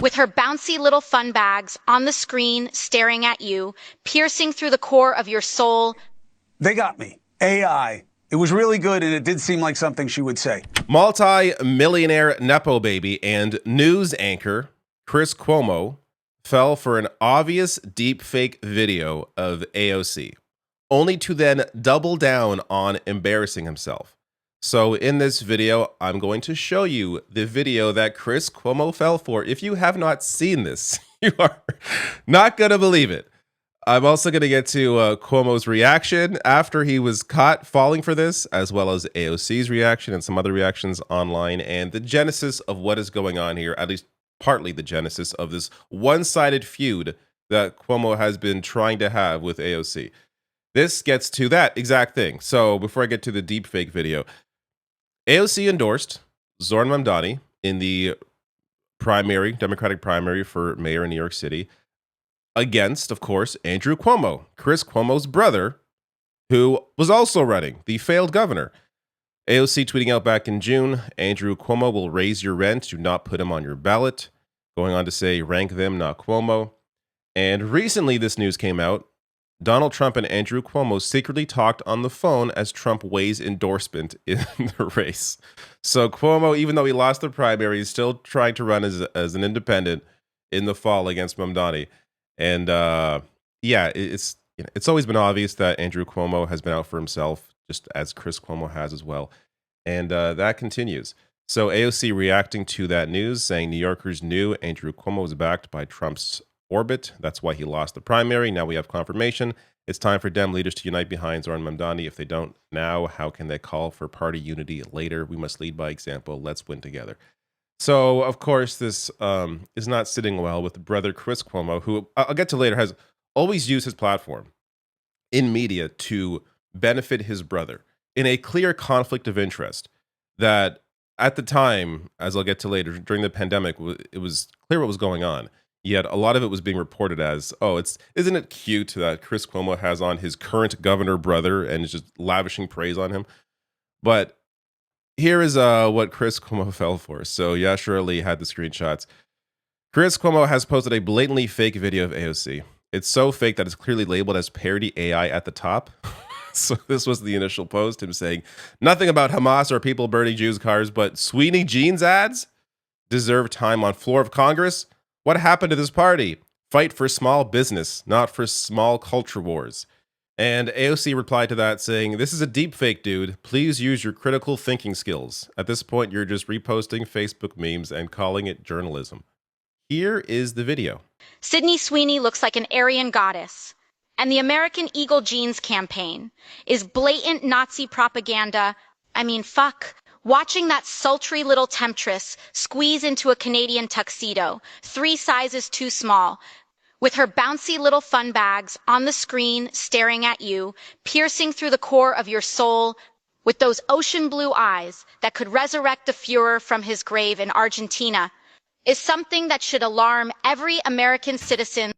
with her bouncy little fun bags on the screen staring at you, piercing through the core of your soul. They got me. AI. It was really good, and it did seem like something she would say. Multi-millionaire nepo baby and news anchor Chris Cuomo fell for an obvious deepfake video of AOC, only to then double down on embarrassing himself. So in this video, I'm going to show you the video that Chris Cuomo fell for. If you have not seen this, you are not going to believe it. I'm also going to get to Cuomo's reaction after he was caught falling for this, as well as AOC's reaction and some other reactions online, and the genesis of what is going on here, at least partly the genesis of this one-sided feud that Cuomo has been trying to have with AOC. This gets to that exact thing. So before I get to the deepfake video, AOC endorsed Zohran Mamdani in the primary, Democratic primary for mayor in New York City, against, of course, Andrew Cuomo, Chris Cuomo's brother, who was also running, the failed governor. AOC tweeting out back in June, Andrew Cuomo will raise your rent. Do not put him on your ballot. Going on to say, rank them, not Cuomo. And recently this news came out. Donald Trump and Andrew Cuomo secretly talked on the phone as Trump weighs endorsement in the race. So Cuomo, even though he lost the primary, is still trying to run as an independent in the fall against Mamdani. And it's always been obvious that Andrew Cuomo has been out for himself, just as Chris Cuomo has as well. And that continues. So AOC reacting to that news, saying New Yorkers knew Andrew Cuomo was backed by Trump's orbit. That's why he lost the primary. Now we have confirmation. It's time for Dem leaders to unite behind Zohran Mamdani. If they don't now, how can they call for party unity later? We must lead by example. Let's win together. So, of course, this is not sitting well with brother Chris Cuomo, who I'll get to later, has always used his platform in media to benefit his brother in a clear conflict of interest that at the time, as I'll get to later, during the pandemic, it was clear what was going on. Yet a lot of it was being reported as, isn't it cute that Chris Cuomo has on his current governor brother and is just lavishing praise on him? But here is what Chris Cuomo fell for. So Yashar Ali had the screenshots. Chris Cuomo has posted a blatantly fake video of AOC. It's so fake that it's clearly labeled as parody AI at the top. So this was the initial post, him saying, nothing about Hamas or people burning Jews' cars, but Sweeney jeans ads deserve time on floor of Congress. What happened to this party? Fight for small business, not for small culture wars. And AOC replied to that saying, this is a deep fake, dude. Please use your critical thinking skills. At this point, you're just reposting Facebook memes and calling it journalism. Here is the video. Sydney Sweeney looks like an Aryan goddess. And the American Eagle Jeans campaign is blatant Nazi propaganda. I mean, fuck. Watching that sultry little temptress squeeze into a Canadian tuxedo, 3 sizes too small, with her bouncy little fun bags on the screen staring at you, piercing through the core of your soul, with those ocean blue eyes that could resurrect the Führer from his grave in Argentina, is something that should alarm every American citizen,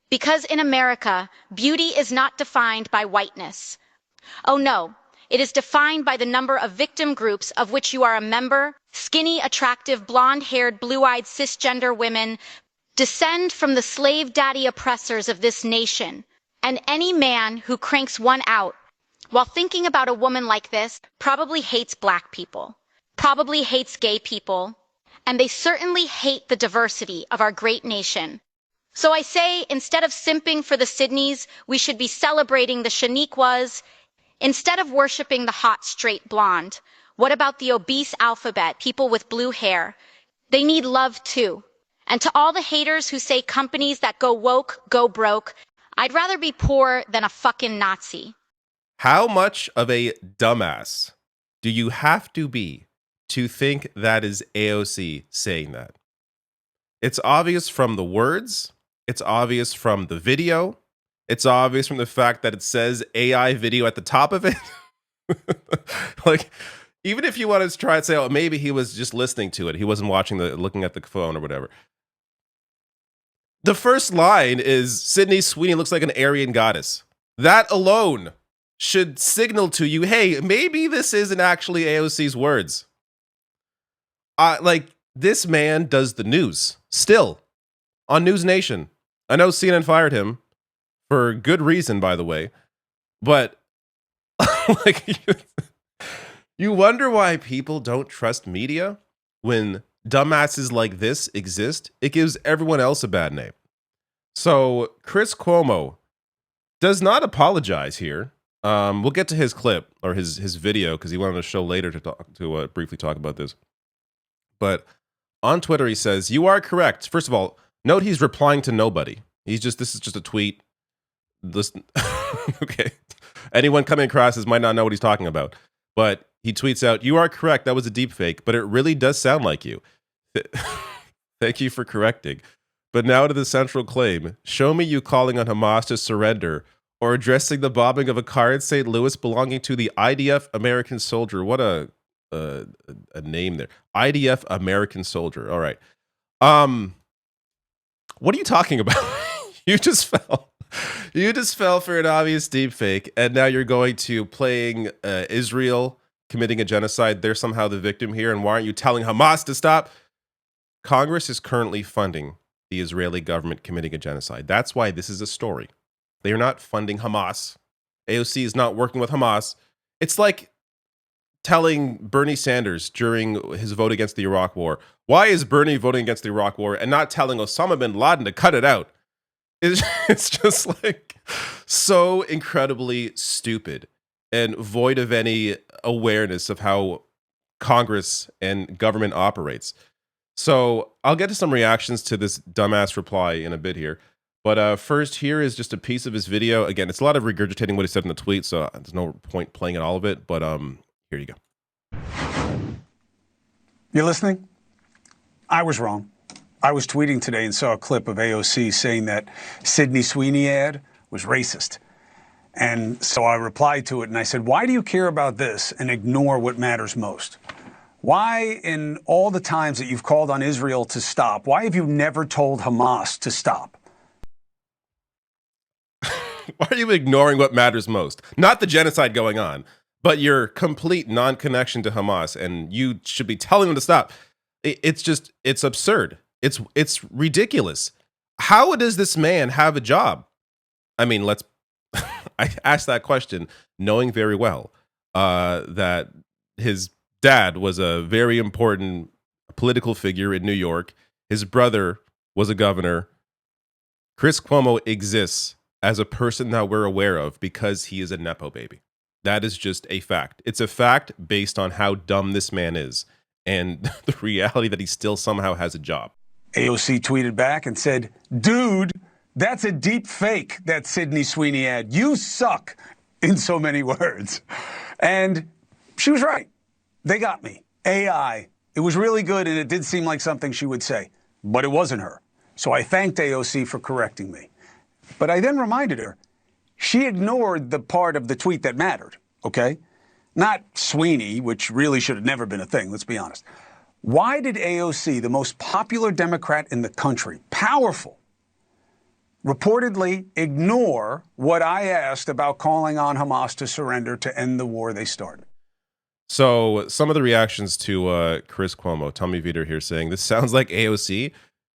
because in America, beauty is not defined by whiteness. Oh no. It is defined by the number of victim groups of which you are a member. Skinny, attractive, blonde-haired, blue-eyed cisgender women descend from the slave daddy oppressors of this nation. And any man who cranks one out while thinking about a woman like this probably hates black people, probably hates gay people, and they certainly hate the diversity of our great nation. So I say, instead of simping for the Sydneys, we should be celebrating the Shaniquas. Instead of worshiping the hot, straight blonde, what about the obese alphabet, people with blue hair? They need love too. And to all the haters who say companies that go woke, go broke, I'd rather be poor than a fucking Nazi. How much of a dumbass do you have to be to think that is AOC saying that? It's obvious from the words. It's obvious from the video. It's obvious from the fact that it says AI video at the top of it. Like, even if you wanted to try and say, oh, maybe he was just listening to it. He wasn't looking at the phone or whatever. The first line is Sydney Sweeney looks like an Aryan goddess. That alone should signal to you, hey, maybe this isn't actually AOC's words. This man does the news still. on NewsNation. I know CNN fired him for good reason, by the way, but like you wonder why people don't trust media when dumbasses like this exist. It gives everyone else a bad name. So Chris Cuomo does not apologize here. We'll get to his clip or his video because he wanted to show later to briefly talk about this. But on Twitter, he says, "You are correct." First of all, note he's replying to nobody. This is just a tweet. Listen, okay. Anyone coming across this might not know what he's talking about. But he tweets out, "You are correct. That was a deep fake, but it really does sound like you. Thank you for correcting. But now to the central claim. Show me you calling on Hamas to surrender or addressing the bombing of a car in St. Louis belonging to the IDF American soldier." What a name there. IDF American soldier. All right. What are you talking about? You just fell. You just fell for an obvious deep fake, and now you're going to playing Israel committing a genocide. They're somehow the victim here, and why aren't you telling Hamas to stop? Congress is currently funding the Israeli government committing a genocide. That's why this is a story. They are not funding Hamas. AOC is not working with Hamas. It's like telling Bernie Sanders during his vote against the Iraq War, why is Bernie voting against the Iraq War, and not telling Osama bin Laden to cut it out? It's just like so incredibly stupid and void of any awareness of how Congress and government operates. So I'll get to some reactions to this dumbass reply in a bit here. But first, here is just a piece of his video. Again, it's a lot of regurgitating what he said in the tweet, so there's no point playing all of it. But here you go. You listening? I was wrong. I was tweeting today and saw a clip of AOC saying that Sydney Sweeney ad was racist. And so I replied to it and I said, why do you care about this and ignore what matters most? Why, in all the times that you've called on Israel to stop, why have you never told Hamas to stop? Why are you ignoring what matters most? Not the genocide going on, but your complete non-connection to Hamas, and you should be telling them to stop. It's absurd. It's ridiculous. How does this man have a job? I mean, I asked that question knowing very well that his dad was a very important political figure in New York. His brother was a governor. Chris Cuomo exists as a person that we're aware of because he is a nepo baby. That is just a fact. It's a fact based on how dumb this man is and the reality that he still somehow has a job. AOC tweeted back and said, dude, that's a deep fake, that Sydney Sweeney ad. You suck, in so many words. And she was right. They got me. AI. It was really good, and it did seem like something she would say, but it wasn't her. So I thanked AOC for correcting me. But I then reminded her, she ignored the part of the tweet that mattered, okay? Not Sweeney, which really should have never been a thing, let's be honest. Why did AOC, the most popular Democrat in the country, powerful, reportedly ignore what I asked about calling on Hamas to surrender to end the war they started? So some of the reactions to Chris Cuomo, Tommy Vietor here saying, this sounds like AOC.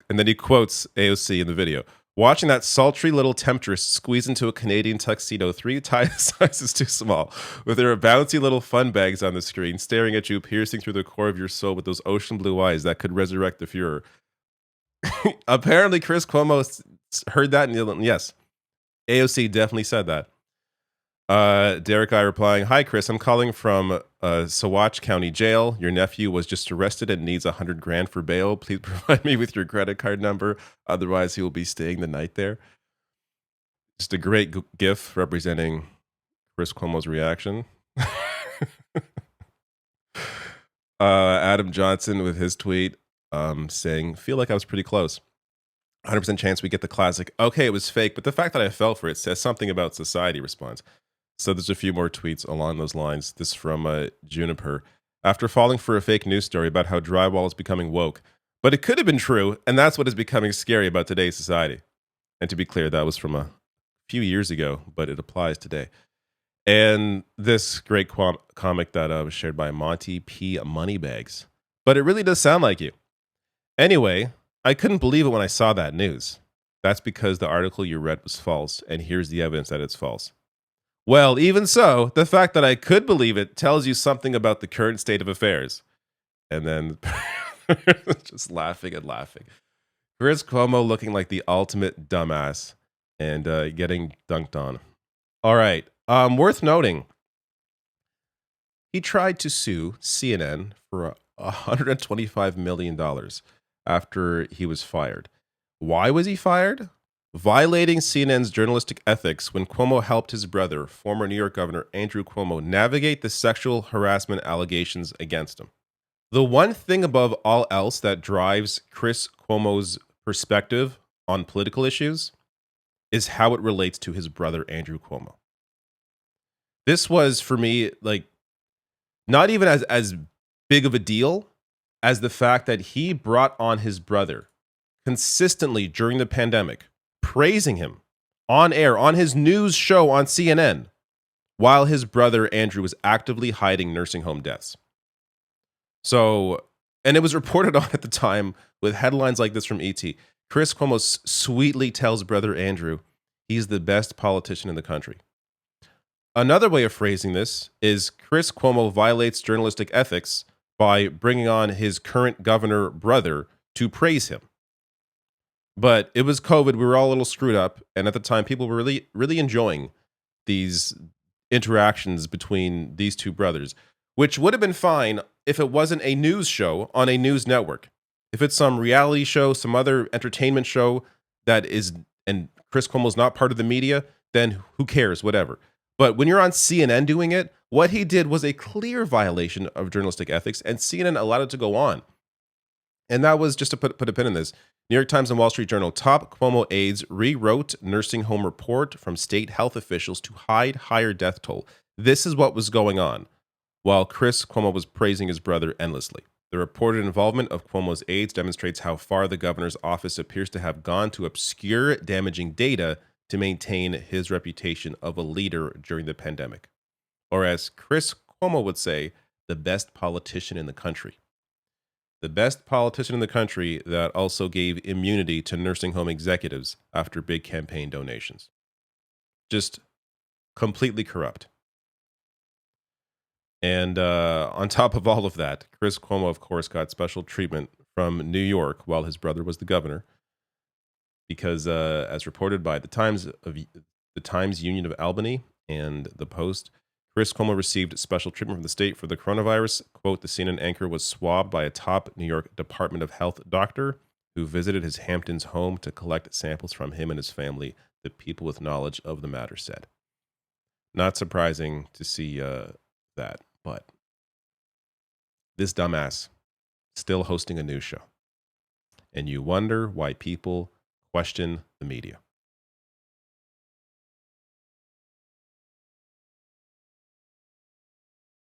And then he quotes AOC in the video. Watching that sultry little temptress squeeze into a Canadian tuxedo 3 sizes too small, with her bouncy little fun bags on the screen, staring at you, piercing through the core of your soul with those ocean blue eyes that could resurrect the Fuhrer. Apparently, Chris Cuomo heard that, and yes, AOC definitely said that. Derek I replying, "Hi Chris, I'm calling from Saguache County Jail. Your nephew was just arrested and needs $100,000 for bail. Please provide me with your credit card number. Otherwise, he will be staying the night there." Just a great GIF representing Chris Cuomo's reaction. Adam Johnson with his tweet saying, "Feel like I was pretty close. 100% chance we get the classic, okay, it was fake, but the fact that I fell for it says something about society," response. So there's a few more tweets along those lines. This from Juniper. "After falling for a fake news story about how drywall is becoming woke, but it could have been true, and that's what is becoming scary about today's society." And to be clear, that was from a few years ago, but it applies today. And this great comic that was shared by Monty P. Moneybags. "But it really does sound like you. Anyway, I couldn't believe it when I saw that news. That's because the article you read was false, and here's the evidence that it's false. Well, even so, the fact that I could believe it tells you something about the current state of affairs. And then just laughing and laughing. Chris Cuomo looking like the ultimate dumbass and getting dunked on. All right. Worth noting, he tried to sue CNN for $125 million after he was fired. Why was he fired? Violating CNN's journalistic ethics when Cuomo helped his brother, former New York Governor Andrew Cuomo, navigate the sexual harassment allegations against him. The one thing above all else that drives Chris Cuomo's perspective on political issues is how it relates to his brother, Andrew Cuomo. This was, for me, like, not even as big of a deal as the fact that he brought on his brother consistently during the pandemic, praising him on air, on his news show on CNN, while his brother Andrew was actively hiding nursing home deaths. So, and it was reported on at the time with headlines like this from ET. Chris Cuomo sweetly tells brother Andrew he's the best politician in the country. Another way of phrasing this is Chris Cuomo violates journalistic ethics by bringing on his current governor brother to praise him. But it was COVID. We were all a little screwed up. And at the time, people were really, really enjoying these interactions between these two brothers, which would have been fine if it wasn't a news show on a news network. If it's some reality show, some other entertainment show that is, and Chris Cuomo's not part of the media, then who cares, whatever. But when you're on CNN doing it, what he did was a clear violation of journalistic ethics, and CNN allowed it to go on. And that was, just to put a pin in this, New York Times and Wall Street Journal, top Cuomo aides rewrote nursing home report from state health officials to hide higher death toll. This is what was going on while Chris Cuomo was praising his brother endlessly. The reported involvement of Cuomo's aides demonstrates how far the governor's office appears to have gone to obscure damaging data to maintain his reputation of a leader during the pandemic. Or as Chris Cuomo would say, the best politician in the country. The best politician in the country that also gave immunity to nursing home executives after big campaign donations. Just completely corrupt. And on top of all of that, Chris Cuomo, of course, got special treatment from New York while his brother was the governor. Because as reported by the Times Union of Albany and the Post, Chris Cuomo received special treatment from the state for the coronavirus. Quote, the CNN anchor was swabbed by a top New York Department of Health doctor who visited his Hamptons home to collect samples from him and his family, the people with knowledge of the matter said. Not surprising to see that, but this dumbass still hosting a news show. And you wonder why people question the media.